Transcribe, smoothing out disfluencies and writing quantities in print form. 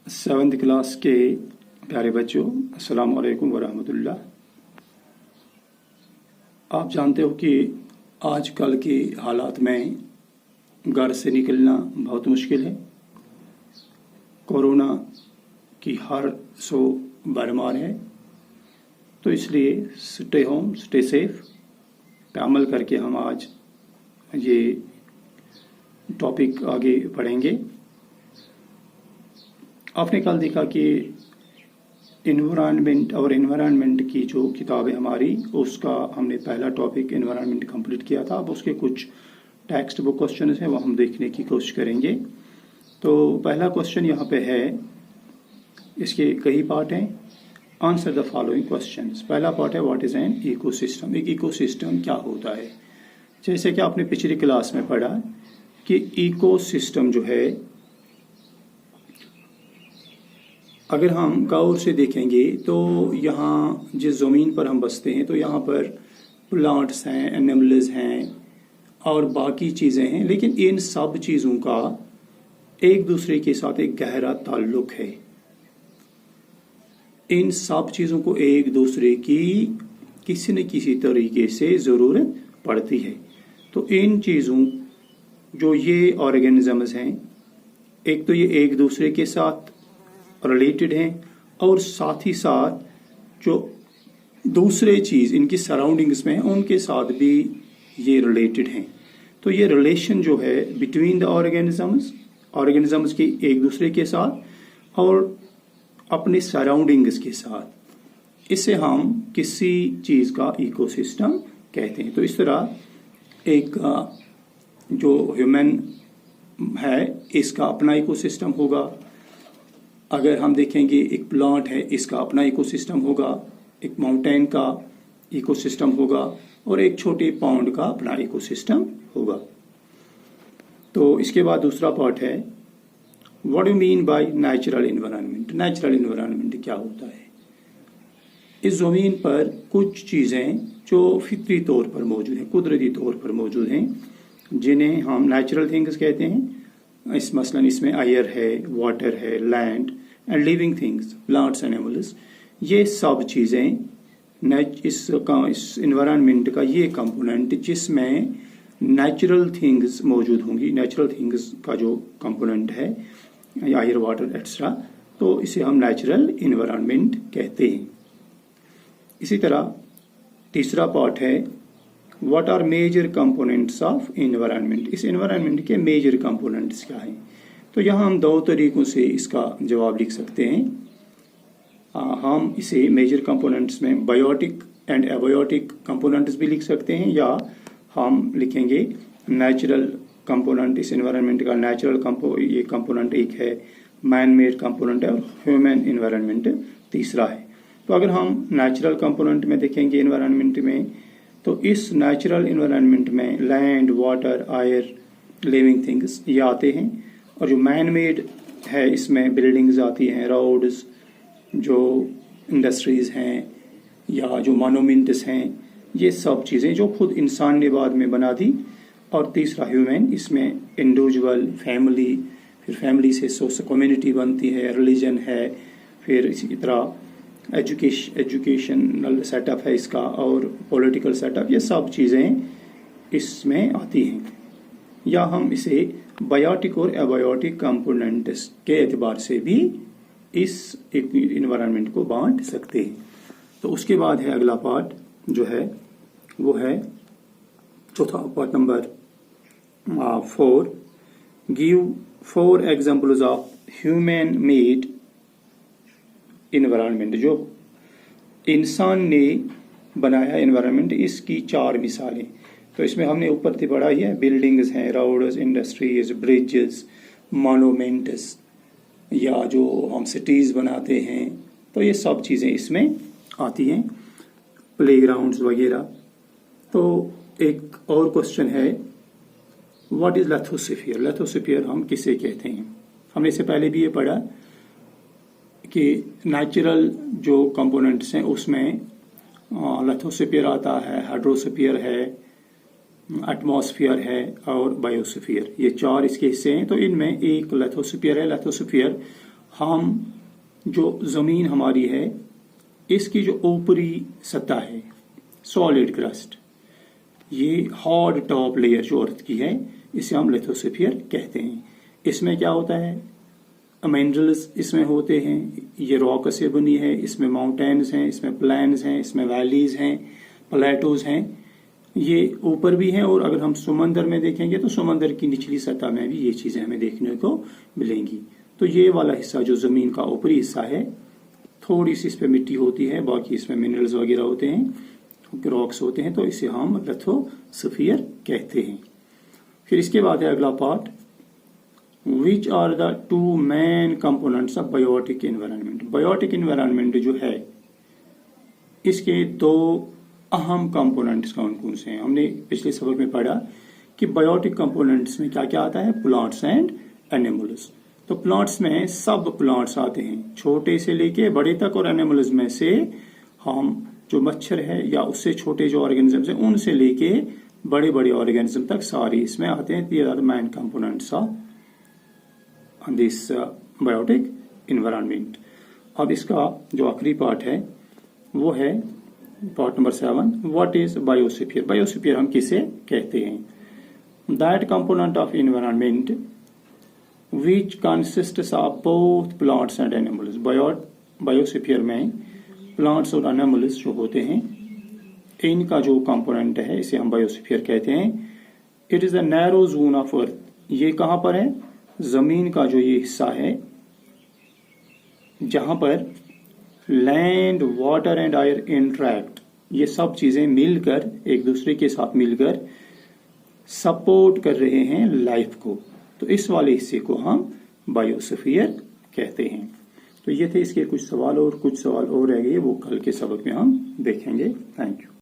Seventh class के प्यारे बच्चों, अस्सलाम वालेकुम वरहमतुल्लाह। आप जानते हो कि आजकल के हालात में घर से निकलना बहुत मुश्किल है। कोरोना की हर सौ भरमार है, तो इसलिए स्टे होम स्टे सेफ पे अमल करके हम आज ये टॉपिक आगे पढ़ेंगे। आपने कल देखा कि एनवायरनमेंट की जो किताब है हमारी, उसका हमने पहला टॉपिक एनवायरनमेंट कंप्लीट किया था। अब उसके कुछ टेक्स्ट बुक क्वेश्चन हैं, वो हम देखने की कोशिश करेंगे। तो पहला क्वेश्चन यहाँ पे है, इसके कई पार्ट हैं। Answer the following questions. पहला पार्ट है व्हाट इज एन इकोसिस्टम। एक इकोसिस्टम क्या होता है? जैसे कि आपने पिछली क्लास में पढ़ा कि इकोसिस्टम जो है, अगर हम गौर से देखेंगे तो यहाँ जिस ज़मीन पर हम बसते हैं, तो यहाँ पर प्लांट्स हैं, एनिमल्स हैं और बाकी चीज़ें हैं, लेकिन इन सब चीज़ों का एक दूसरे के साथ एक गहरा ताल्लुक है। इन सब चीज़ों को एक दूसरे की किसी न किसी तरीके से ज़रूरत पड़ती है। तो इन चीज़ों जो ये ऑर्गेनिजम्स हैं, एक तो ये एक दूसरे के साथ रिलेटेड हैं और साथ ही साथ जो दूसरे चीज़ इनकी सराउंडिंग्स में हैं उनके साथ भी ये रिलेटेड हैं। तो ये रिलेशन जो है बिटवीन द ऑर्गेनिजम्स की एक दूसरे के साथ और अपने सराउंडिंग्स के साथ, इसे हम किसी चीज़ का इकोसिस्टम कहते हैं। तो इस तरह एक जो ह्यूमन है, इसका अपना इकोसिस्टम होगा। अगर हम देखेंगे एक प्लांट है, इसका अपना इकोसिस्टम होगा। एक माउंटेन का इकोसिस्टम होगा और एक छोटे पॉन्ड का अपना इकोसिस्टम होगा। तो इसके बाद दूसरा पार्ट है what you mean by natural environment. Natural environment क्या होता है? इस जमीन पर कुछ चीज़ें जो फितरी तौर पर मौजूद हैं, कुदरती तौर पर मौजूद हैं, जिन्हें हम नेचुरल थिंग्स कहते हैं। मसलन इसमें एयर है, वाटर है, land and living things, plants and animals. ये सब चीज़ें इस इन्वायरमेंट का ये कंपोनेंट जिसमें नेचुरल थिंग्स मौजूद होंगी। नेचुरल थिंग्स का जो कंपोनेंट है, एयर, वाटर एक्सेट्रा, तो इसे हम नेचुरल इन्वायरमेंट कहते हैं। इसी तरह तीसरा पार्ट है what are major components of environment. इस एनवायरनमेंट के मेजर कंपोनेंट्स क्या हैं? तो यहाँ हम दो तरीकों से इसका जवाब लिख सकते हैं। हम इसे मेजर कंपोनेंट्स में बायोटिक एंड एबायोटिक कंपोनेंट्स भी लिख सकते हैं, या हम लिखेंगे नेचुरल कंपोनेंट। इस एनवायरनमेंट का नेचुरल ये कंपोनेंट एक है, मैन मेड कंपोनेंट है और ह्यूमन एनवायरनमेंट तीसरा है। तो अगर हम नेचुरल कंपोनेंट में देखेंगे एनवायरनमेंट में, तो इस नेचुरल एनवायरनमेंट में land, water, air, living things ये आते हैं। और जो मैन मेड है, इसमें बिल्डिंग्स आती हैं, रोड्स, जो इंडस्ट्रीज हैं या जो मॉन्यूमेंट्स हैं, ये सब चीज़ें जो खुद इंसान ने बाद में बना दी। और तीसरा ह्यूमन, इसमें इंडिविजुअल, फैमिली, फिर फैमिली से सोशल कम्युनिटी बनती है, रिलीजन है, फिर इसी तरह एजुकेशनल सेटअप है इसका और पॉलिटिकल सेटअप, ये सब चीज़ें इसमें आती हैं। या हम इसे बायोटिक और एबायोटिक कंपोनेंट्स के एतबार से भी इस इन्वायरमेंट को बांट सकते हैं। तो उसके बाद है अगला पार्ट जो है, वो है चौथा part number 4। Give 4 examples of human made environment. जो इंसान ने बनाया इन्वायरमेंट, इसकी 4 मिसालें। तो इसमें हमने ऊपर से पढ़ा ही है, बिल्डिंग्स हैं, रोड्स, इंडस्ट्रीज, ब्रिजेस, मॉन्यूमेंट्स, या जो हम सिटीज़ बनाते हैं, तो ये सब चीज़ें इसमें आती हैं, प्लेग्राउंड्स वगैरह। तो एक और क्वेश्चन है व्हाट इज़ लिथोस्फीयर। लिथोस्फीयर हम किसे कहते हैं? हमने इससे पहले भी ये पढ़ा कि नेचुरल जो कंपोनेंट्स हैं उसमें लिथोस्फीयर आता है, हाइड्रोस्फीयर है, एटमॉस्फेयर है और बायोस्फीयर, ये 4 इसके हिस्से हैं। तो इनमें एक लिथोस्फीयर है। लिथोस्फीयर हम जो जमीन हमारी है इसकी जो ऊपरी सतह है सॉलिड क्रस्ट, ये हार्ड टॉप लेयर जो अर्थ की है इसे हम लिथोस्फीयर कहते हैं। इसमें क्या होता है, मिनरल्स इसमें होते हैं, ये रॉक से बनी है, इसमें माउंटेन्स हैं, इसमें प्लेन्स हैं, इसमें वैलीज हैं, प्लेटोज हैं, ये ऊपर भी हैं। और अगर हम समंदर में देखेंगे तो समंदर की निचली सतह में भी ये चीजें हमें देखने को मिलेंगी। तो ये वाला हिस्सा जो जमीन का ऊपरी हिस्सा है, थोड़ी सी इस पे मिट्टी होती है, बाकी इसमें मिनरल्स वगैरह होते हैं, रॉक्स होते हैं, तो इसे हम लिथोस्फीयर कहते हैं। फिर इसके बाद है अगला part, which are the two main components of biotic environment. Biotic environment जो है इसके दो अहम कंपोनेंट्स कौन कौन से हैं। हमने पिछले सबक में पढ़ा कि बायोटिक कंपोनेंट्स में क्या क्या आता है, प्लांट्स एंड एनिमल्स। तो प्लांट्स में सब प्लांट्स आते हैं, छोटे से लेके बड़े तक, और एनिमल्स में से हम जो मच्छर है या उससे छोटे जो ऑर्गेनिजम्स हैं उनसे लेके बड़े बड़े ऑर्गेनिज्म तक सारे इसमें आते हैं। These are the main components of this biotic environment. अब इसका जो आखिरी पार्ट है वो है part number 7, what is biosphere. Biosphere हम किसे कहते हैं, that component of environment which consists of both plants and animals. Biosphere में प्लांट्स और एनिमल्स जो होते हैं इनका जो कंपोनेंट है इसे हम बायोस्फीयर कहते हैं। It is a narrow zone of earth. ये कहां पर है, जमीन का जो ये हिस्सा है जहां पर land, water and air interact, ये सब चीजें मिलकर एक दूसरे के साथ मिलकर सपोर्ट कर रहे हैं लाइफ को। तो इस वाले हिस्से को हम बायोस्फीयर कहते हैं। तो ये थे इसके कुछ सवाल, और कुछ सवाल और रह गए, वो कल के सबक में हम देखेंगे। Thank you.